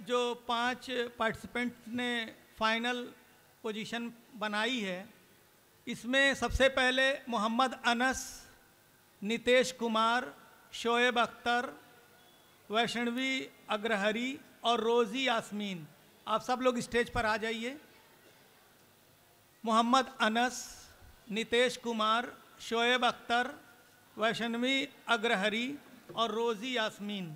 जो 5 पार्टिसिपेंट्स ने final position बनाई है, इसमें सबसे पहले मोहम्मद अनस, नितेश कुमार, शोएब अख्तर, वैष्णवी अग्रहरी और रोज़ी यास्मीन। आप सब लोग स्टेज पर आ जाइए। मोहम्मद अनस, नितेश कुमार, शोएब अख्तर, वैष्णवी अग्रहरी और रोज़ी यास्मीन।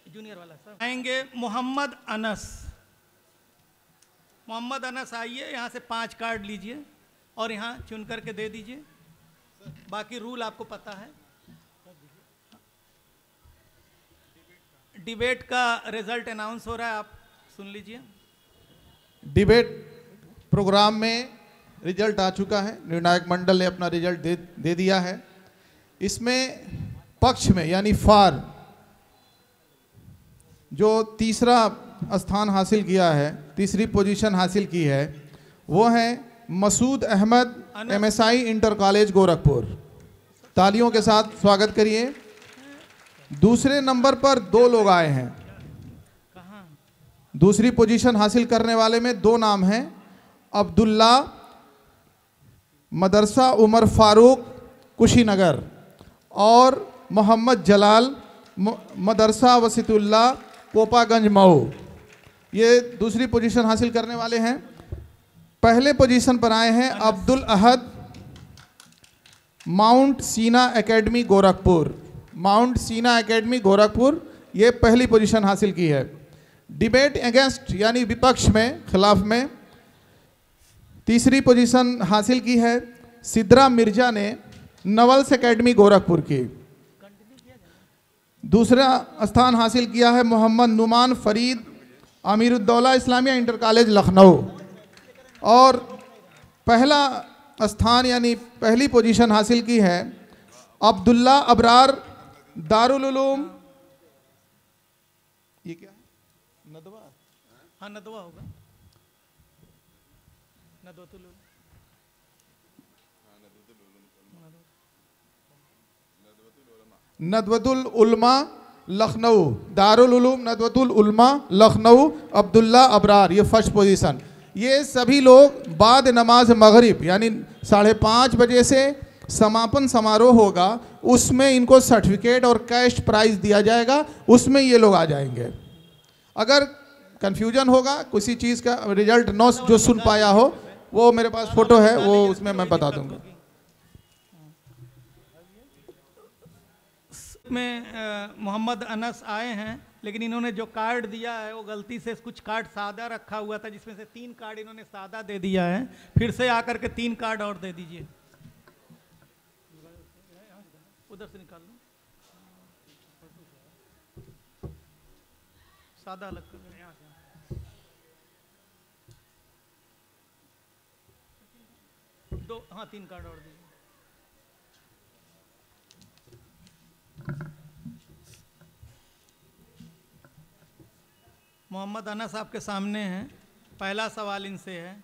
जूनियर वाला सर आएंगे। मोहम्मद अनस, मोहम्मद अनस आइए, यहाँ से 5 कार्ड लीजिए और यहाँ चुन करके दे दीजिए। बाकी रूल आपको पता है। डिबेट का रिजल्ट अनाउंस हो रहा है, आप सुन लीजिए। डिबेट प्रोग्राम में रिजल्ट आ चुका है। निर्णायक मंडल ने अपना रिजल्ट दे दिया है। इसमें पक्ष में यानी फार जो तीसरा स्थान हासिल किया है, तीसरी पोजीशन हासिल की है, वो है Masood Ahmad, MSI inter college Gorakhpur. तालियों के साथ स्वागत करिए। दूसरे नंबर पर 2 लोग आए हैं। दूसरी पोजीशन हासिल करने वाले में 2 नाम हैं, अब्दुल्ला मदरसा उमर फारूक कुशीनगर और मोहम्मद जलाल मदरसा वसीतुल्ला पोपागंज मऊ। ये दूसरी पोजीशन हासिल करने वाले हैं। पहले पोजीशन पर आए हैं अब्दुल अहद, माउंट सीना एकेडमी गोरखपुर। माउंट सीना एकेडमी गोरखपुर ये पहली पोजीशन हासिल की है। डिबेट अगेंस्ट यानी विपक्ष में, खिलाफ में तीसरी पोजीशन हासिल की है सिद्रा मिर्जा ने नवल्स एकेडमी गोरखपुर की। दूसरा स्थान हासिल किया है मोहम्मद नुमान फरीद, अमीरुद्दौला इस्लामिया इंटर कॉलेज लखनऊ। और पहला स्थान यानी पहली पोजीशन हासिल की है अब्दुल्ला अबरार, दारुल उलूम, ये क्या है, नदवा? हाँ नदवा होगा, नदवतुल नदवतुल उलमा लखनऊ, दारुल उलूम नदवतुल उलमा लखनऊ, अब्दुल्ला अबरार, ये फर्स्ट पोजीशन। ये सभी लोग बाद नमाज मगरिब यानी 5:30 बजे से समापन समारोह होगा, उसमें इनको सर्टिफिकेट और कैश प्राइज दिया जाएगा, उसमें ये लोग आ जाएंगे। अगर कंफ्यूजन होगा, किसी चीज़ का रिजल्ट न जो सुन पाया हो, वो मेरे पास फोटो है, वो उसमें मैं बता दूंगा। में मोहम्मद अनस आए हैं, लेकिन इन्होंने जो कार्ड दिया है वो गलती से कुछ कार्ड सादा रखा हुआ था, जिसमें से 3 कार्ड इन्होंने सादा दे दिया है। फिर से आकर के 3 कार्ड और दे दीजिए। उधर से निकाल लो, सादा अलग कर दो। हाँ 3 कार्ड और दीजिए। मोहम्मद अनस आपके सामने हैं। पहला सवाल इनसे है,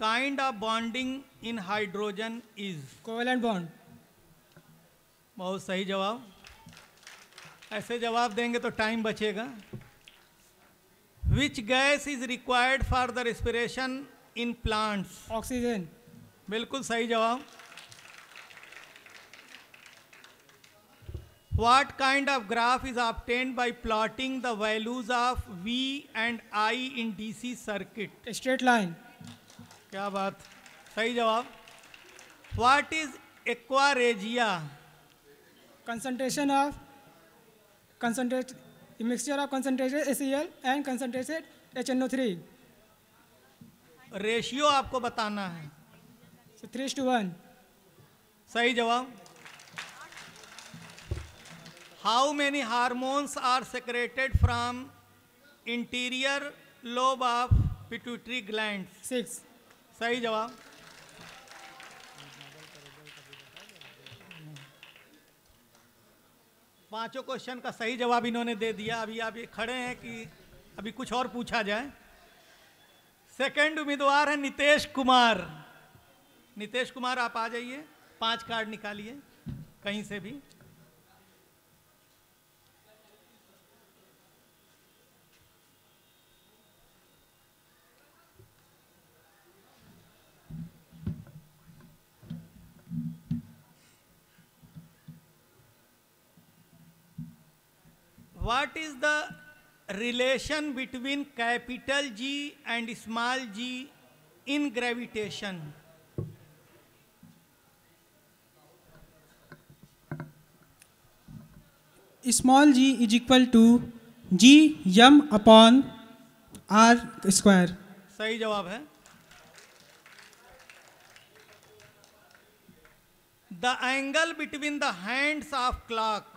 kind of bonding in hydrogen is? Covalent bond. बहुत सही जवाब। ऐसे जवाब देंगे तो टाइम बचेगा। Which gas is required for the respiration in plants? Oxygen. बिल्कुल सही जवाब। What kind of graph is obtained by plotting the values of V and I in DC circuit? Straight line. क्या बात, सही जवाब। What is aquaregia? concentration of mixture of concentrated HCl and concentrated HNO3। Ratio आपको बताना है। 3:1। सही जवाब। How many hormones are secreted from interior lobe of pituitary glands? 6। सही जवाब। पांचों क्वेश्चन का सही जवाब इन्होंने दे दिया। अभी आप ये खड़े हैं कि अभी कुछ और पूछा जाए। सेकंड उम्मीदवार है नितेश कुमार। नितेश कुमार आप आ जाइए, 5 कार्ड निकालिए कहीं से भी। What is the relation between capital G and small g in gravitation? Small g is equal to g m upon r square. सही जवाब है. The angle between the hands of clock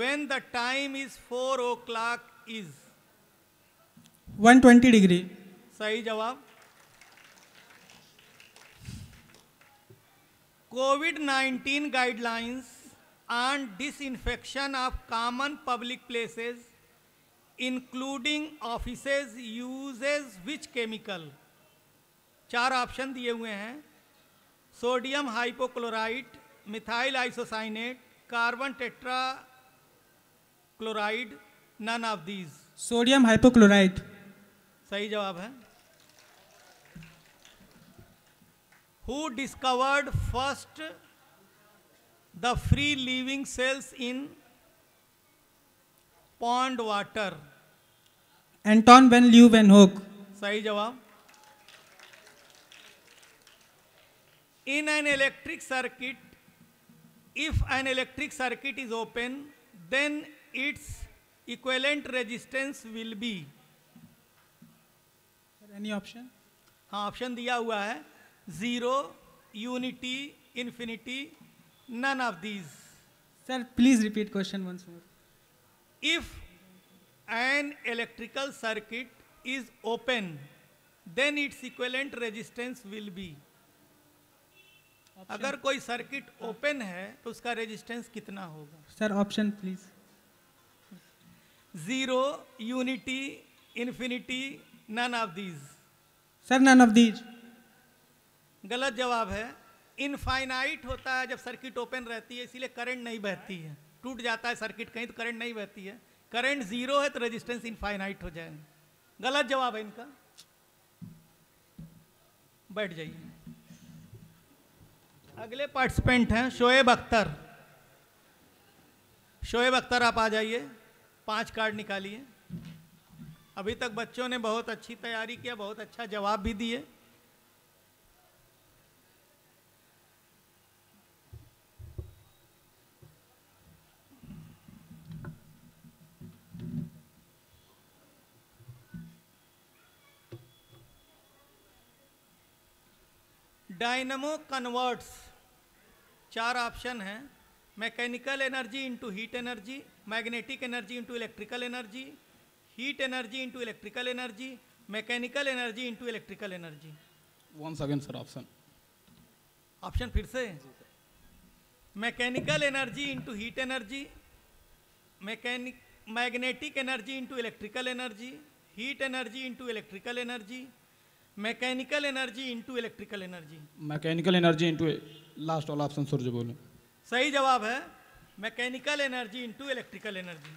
when the time is 4 o'clock is. 120 degree. सही जवाब. COVID-19 guidelines on disinfection of common public places including offices uses which chemical? 4 option दिए हुए हैं. Sodium hypochloride, methyl isocyanate, carbon tetra chloride, none of these. Sodium hypochlorite. सही जवाब है. Who discovered first the free living cells in pond water? Anton van Leeuwenhoek. सही जवाब. In an electric circuit, if an electric circuit is open, then its equivalent resistance will be. Any option? हाँ, option दिया हुआ है. 0, unity, infinity, none of these. Sir, please repeat question once more. If an electrical circuit is open, then its equivalent resistance will be. अगर कोई circuit open है तो उसका resistance कितना होगा? Sir, option please. 0, unity, infinity, none of these. Sir, none of these. गलत जवाब है. इनफाइनाइट होता है जब सर्किट ओपन रहती है, इसीलिए करंट नहीं बहती है. टूट जाता है सर्किट कहीं तो करंट नहीं बहती है. करंट 0 है तो रेजिस्टेंस इनफाइनाइट हो जाएगा. गलत जवाब है इनका. बैठ जाइए. अगले पार्टिसिपेंट हैं शोएब अख्तर. शोएब अख्तर आप आ जाइए. 5 कार्ड निकालिए. अभी तक बच्चों ने बहुत अच्छी तैयारी किया, बहुत अच्छा जवाब भी दिए. डायनमो कन्वर्ट्स 4 ऑप्शन हैं. Mechanical energy into heat energy, magnetic energy into electrical energy, heat energy into electrical energy, mechanical energy into electrical energy. Once again sir option. Option फिर से. Mechanical energy into heat energy, magnetic energy into electrical energy, heat energy into electrical energy, mechanical energy into electrical energy. Mechanical energy into last वाला option sir जो बोले. सही जवाब है mechanical energy into electrical energy.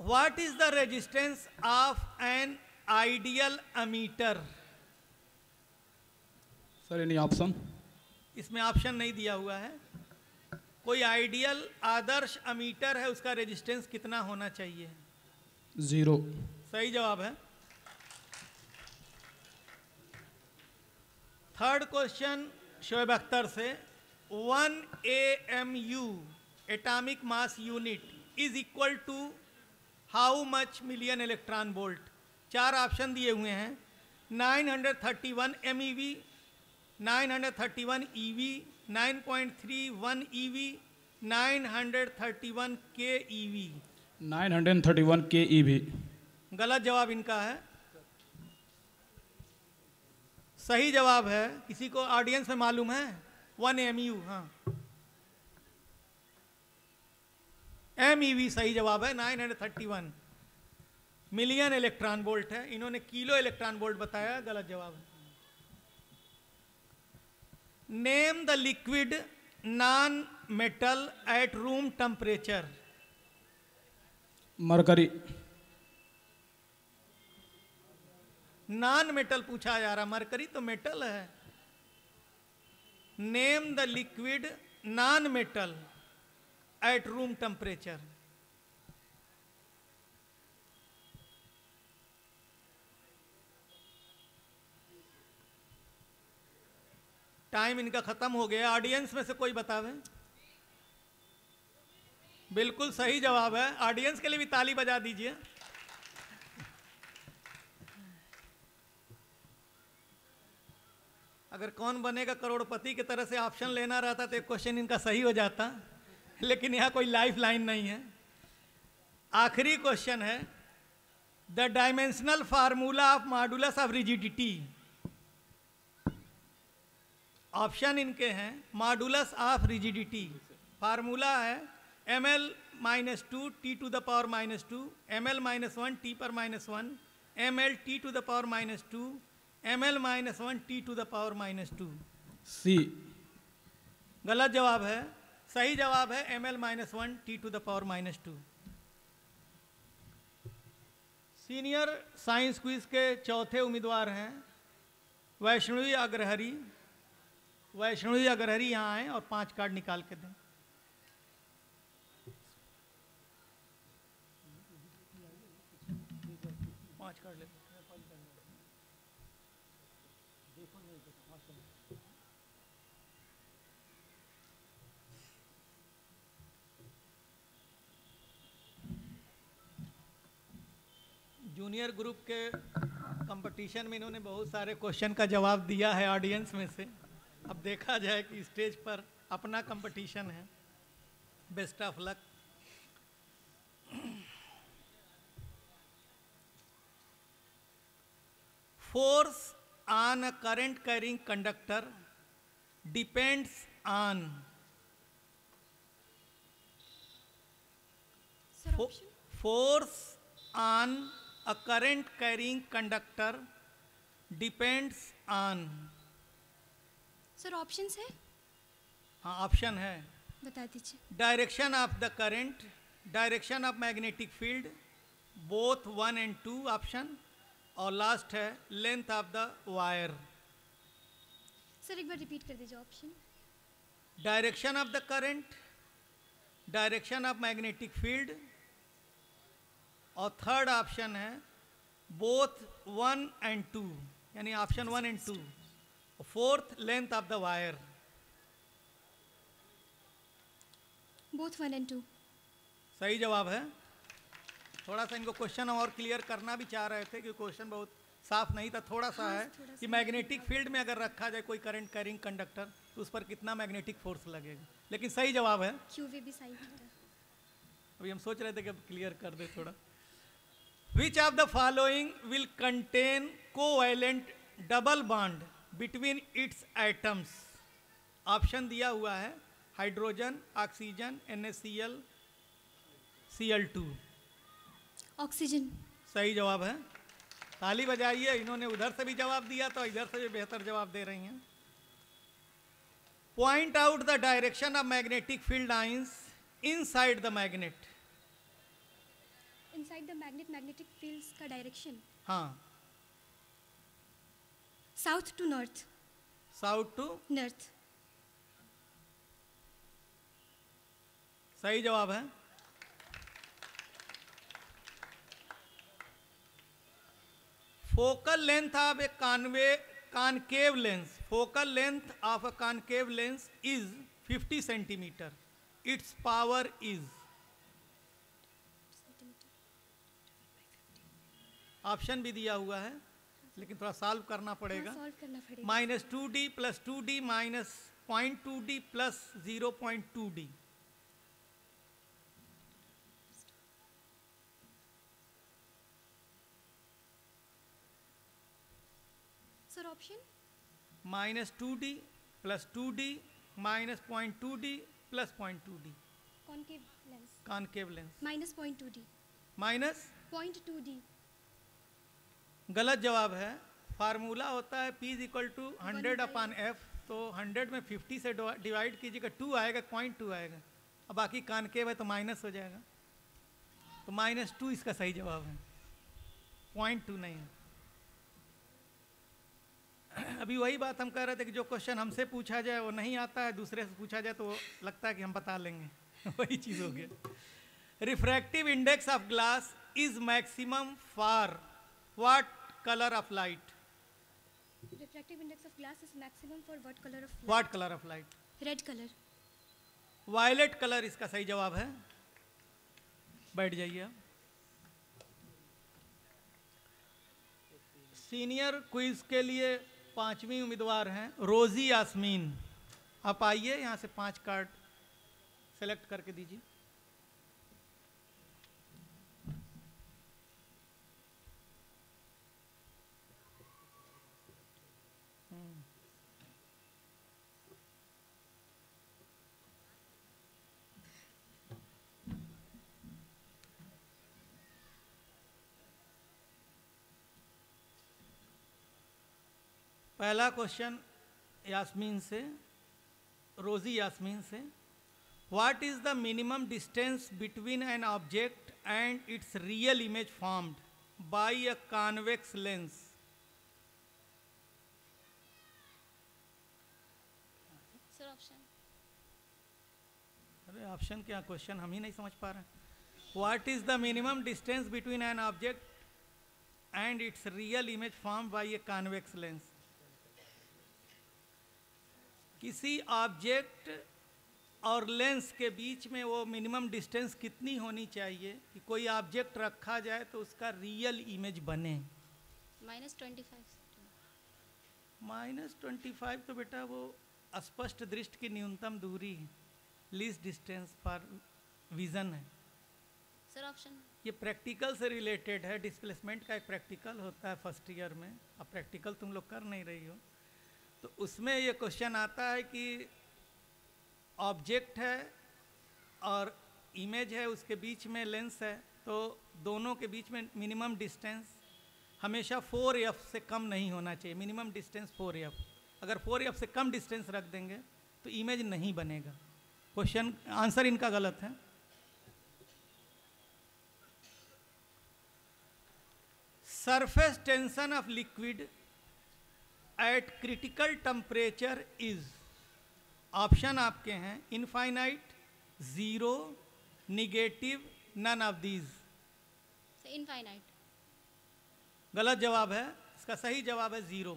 What is the resistance of an ideal ammeter? Sir any option. इसमें option नहीं दिया हुआ है. कोई आइडियल आदर्श अमीटर है, उसका रेजिस्टेंस कितना होना चाहिए? 0. सही जवाब है. थर्ड क्वेश्चन शोएब अख्तर से. 1 AMU atomic mass unit is equal to how much million electron volt? 4 option दिए हुए हैं. 931 MeV, 931 EV, 9.31 EV, 931 KeV. 931 KeV. गलत जवाब इनका है. सही जवाब है. किसी को ऑडियंस में मालूम है? 1 MU. हाँ, MEV सही जवाब है. 931 मिलियन इलेक्ट्रॉन वोल्ट है. इन्होंने किलो इलेक्ट्रॉन वोल्ट बताया. गलत जवाब है. Name the liquid non metal at room temperature. Mercury. Non metal पूछा जा रहा, मरकरी तो मेटल है। Name the liquid non metal at room temperature. Time इनका खत्म हो गया। ऑडियंस में से कोई बतावे। बिल्कुल सही जवाब है। ऑडियंस के लिए भी ताली बजा दीजिए। अगर कौन बनेगा करोड़पति की तरह से ऑप्शन लेना रहता तो एक क्वेश्चन इनका सही हो जाता, लेकिन यहां कोई लाइफ लाइन नहीं है। आखिरी क्वेश्चन है, the dimensional formula of modulus of rigidity. Option इनके हैं, मॉडुलस ऑफ रिजिडिटी फार्मूला है ml-2 t to the power -2, ml-1 t पर -1, ml t to the power -2, ml-1 t to the power -2। C. गलत जवाब है। सही जवाब है ml-1 t to the power -2। Senior science quiz के चौथे उम्मीदवार हैं वैष्णवी अग्रहरी। वैष्णवी अग्रहरी यहाँ आए और 5 कार्ड निकाल के दें। जूनियर ग्रुप के कंपटीशन में इन्होंने बहुत सारे क्वेश्चन का जवाब दिया है ऑडियंस में से। अब देखा जाए कि स्टेज पर अपना कंपटीशन है। Best of luck. Force on a current carrying conductor depends on. Force on a current carrying conductor depends on। Sir options है? हाँ ऑप्शन है, बता दीजिए। Direction of the current, direction of magnetic field, both 1 and 2 option, और last है length of the wire. Sir एक बार repeat कर दीजिए option. Direction of the current, direction of magnetic field, और थर्ड ऑप्शन है बोथ 1 and 2, यानी option 1 and 2। Fourth length of the wire. Both 1 and 2 सही जवाब है। थोड़ा सा इनको क्वेश्चन और क्लियर करना भी चाह रहे थे क्योंकि क्वेश्चन बहुत साफ नहीं था। थोड़ा सा है कि मैग्नेटिक फील्ड में अगर रखा जाए कोई करंट कैरिंग कंडक्टर तो उस पर कितना मैग्नेटिक फोर्स लगेगा, लेकिन सही जवाब है। क्यूवे भी सही था। अभी हम सोच रहे थे कि अब क्लियर कर दे थोड़ा। Which of the following will contain covalent double bond between its atoms? Option दिया हुआ है hydrogen, oxygen, NaCl, Cl2। Oxygen सही जवाब है। ताली बजाइए। इन्होंने उधर से भी जवाब दिया तो इधर से भी बेहतर जवाब दे रही हैं। Point out the direction of magnetic field lines inside the magnet. Inside the magnet, magnetic fields का डायरेक्शन। हाँ, south to north. South to north. सही जवाब है। Focal length of a concave lens, focal length of a concave lens is 50 centimeter. Its power is, option भी दिया हुआ है लेकिन थोड़ा सॉल्व करना पड़ेगा। -2d + 2d - 0.2d + 0.2d। Sir option -2d + 2d - 0.2d + 0.2d। Concave lens. Concave lens -0.2d। -0.2d। गलत जवाब है। फार्मूला होता है P = 100/f, तो 100 में 50 से डिवाइड कीजिएगा, 2 आएगा, 0.2 आएगा, और बाकी कॉनकेव है तो माइनस हो जाएगा, तो -2 इसका सही जवाब है, 0.2 नहीं है। अभी वही बात हम कह रहे थे कि जो क्वेश्चन हमसे पूछा जाए वो नहीं आता है, दूसरे से पूछा जाए तो लगता है कि हम बता लेंगे वही चीज़ हो गया। Refractive index of glass is maximum for what colour of light? Refractive index of glass is maximum for what color of light? What colour of light? Red color. Violet colour इसका सही जवाब है। बैठ जाइए आप। सीनियर क्विज के लिए 5वीं उम्मीदवार हैं रोजी यास्मीन। आप आइए, यहाँ से 5 कार्ड सेलेक्ट करके दीजिए। पहला क्वेश्चन यास्मीन से, रोजी यास्मीन से, what is the minimum distance between an object and it's real image formed by a convex lens? Sir option. अरे ऑप्शन क्या, क्वेश्चन हम ही नहीं समझ पा रहे हैं। What is the minimum distance between an object and it's real image formed by a convex lens? किसी object और लेंस के बीच में वो मिनिमम डिस्टेंस कितनी होनी चाहिए कि कोई ऑब्जेक्ट रखा जाए तो उसका रियल इमेज बने? -25। -25 तो बेटा वो स्पष्ट दृष्टि की न्यूनतम दूरी है, लीस्ट डिस्टेंस फॉर विजन है। Sir option. ये प्रैक्टिकल से रिलेटेड है, डिस्प्लेसमेंट का एक प्रैक्टिकल होता है फर्स्ट ईयर में। अब प्रैक्टिकल तुम लोग कर नहीं रही हो, तो उसमें ये क्वेश्चन आता है कि ऑब्जेक्ट है और इमेज है, उसके बीच में लेंस है, तो दोनों के बीच में मिनिमम डिस्टेंस हमेशा 4f से कम नहीं होना चाहिए। मिनिमम डिस्टेंस 4f, अगर 4f से कम डिस्टेंस रख देंगे तो इमेज नहीं बनेगा। क्वेश्चन आंसर इनका गलत है। Surface tension of liquid at critical temperature is, option आपके हैं infinite, 0, negative, none of these. Infinite. गलत जवाब है, इसका सही जवाब है 0।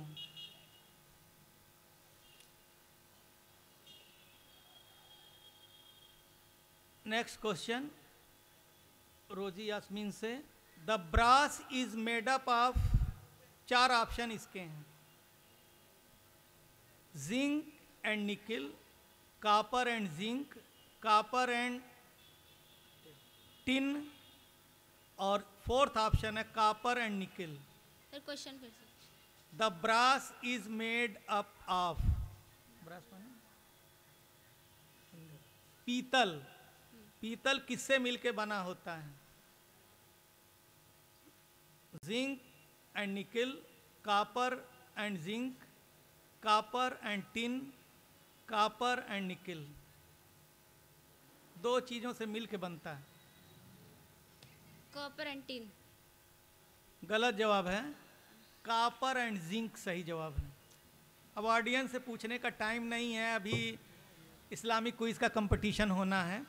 नेक्स्ट क्वेश्चन रोजी यास्मीन से, the brass is made up of, 4 option इसके हैं, zinc and nickel, copper and zinc, copper and tin, और 4th ऑप्शन है copper and nickel. Sir question फिर से। The brass is made up of, brass माने पीतल, पीतल किससे मिलके बना होता है? Zinc and nickel, copper and zinc, copper and tin, copper and nickel. 2 चीजों से मिलके बनता है। Copper and tin. गलत जवाब है, कॉपर एंड जिंक सही जवाब है। अब ऑडियंस से पूछने का टाइम नहीं है, अभी इस्लामिक क्विज का कंपटीशन होना है।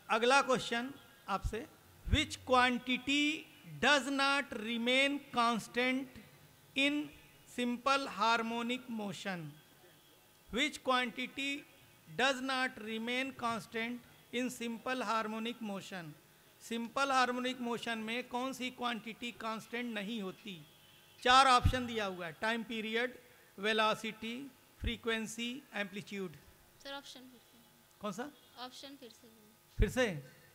अगला क्वेश्चन आपसे, विच quantity does not remain constant in simple harmonic motion? Which quantity does not remain constant in simple harmonic motion? Simple harmonic motion में कौन सी क्वांटिटी कांस्टेंट नहीं होती? 4 ऑप्शन दिया हुआ है, time period, velocity, frequency, amplitude. Sir option फिर से। कौन सा ऑप्शन फिर से?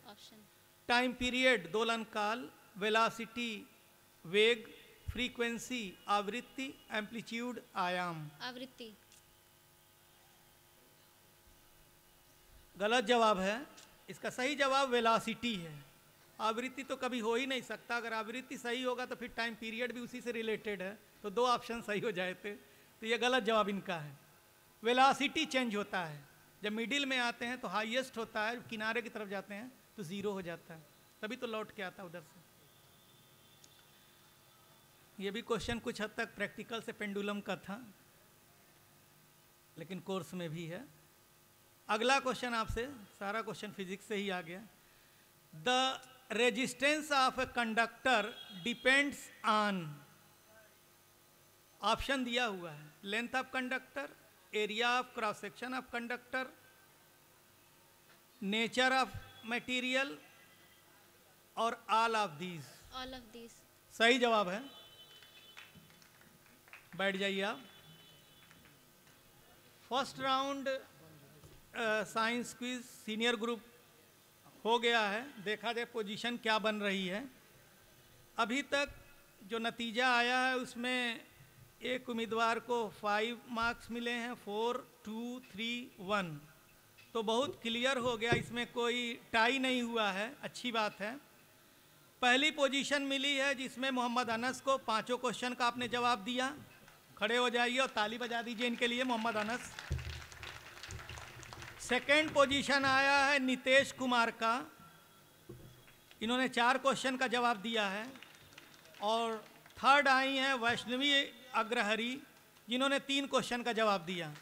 ऑप्शन। टाइम पीरियड दोलन काल, वेलोसिटी वेग, फ्रीक्वेंसी आवृत्ति, एम्पलीट्यूड आयाम। आवृत्ति। गलत जवाब है, इसका सही जवाब वेलोसिटी है। आवृत्ति तो कभी हो ही नहीं सकता, अगर आवृत्ति सही होगा तो फिर टाइम पीरियड भी उसी से रिलेटेड है, तो 2 ऑप्शन सही हो जाए थे, तो ये गलत जवाब इनका है। वेलोसिटी चेंज होता है, जब मिडिल में आते हैं तो हाईएस्ट होता है, किनारे की तरफ जाते हैं तो 0 हो जाता है, तभी तो लौट के आता है उधर से। ये भी क्वेश्चन कुछ हद तक प्रैक्टिकल से पेंडुलम का था, लेकिन कोर्स में भी है। अगला क्वेश्चन आपसे, सारा क्वेश्चन फिजिक्स से ही आ गया। The resistance of a conductor depends on, option दिया हुआ है, length of conductor, area of cross section of conductor, nature of material और all of these. All of these. सही जवाब है। बैठ जाइए आप। First round science quiz senior group हो गया है। देखा जाए पोजीशन क्या बन रही है। अभी तक जो नतीजा आया है उसमें एक उम्मीदवार को 5 मार्क्स मिले हैं, 4, 2, 3, 1, तो बहुत क्लियर हो गया, इसमें कोई टाई नहीं हुआ है, अच्छी बात है। पहली पोजीशन मिली है जिसमें मोहम्मद अनस को 5 क्वेश्चन का आपने जवाब दिया। खड़े हो जाइए और ताली बजा दीजिए इनके लिए, मोहम्मद अनस। सेकंड पोजीशन आया है नितेश कुमार का, इन्होंने 4 क्वेश्चन का जवाब दिया है। और थर्ड आई हैं वैष्णवी अग्रहरी, जिन्होंने 3 क्वेश्चन का जवाब दिया।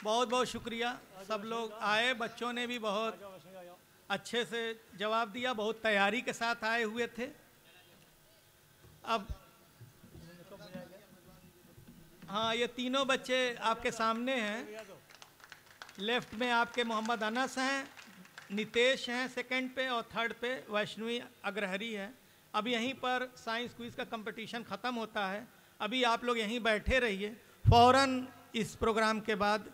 बहुत बहुत शुक्रिया, सब लोग आए, बच्चों ने भी बहुत अच्छे से जवाब दिया, बहुत तैयारी के साथ आए हुए थे। अब हाँ, ये तीनों बच्चे आपके सामने हैं। लेफ्ट में आपके मोहम्मद अनस हैं, नितेश हैं सेकंड पे, और थर्ड पे वैष्णवी अग्रहरी है। अब यहीं पर साइंस क्विज का कंपटीशन ख़त्म होता है, अभी आप लोग यहीं बैठे रहिए। फ़ौरन इस प्रोग्राम के बाद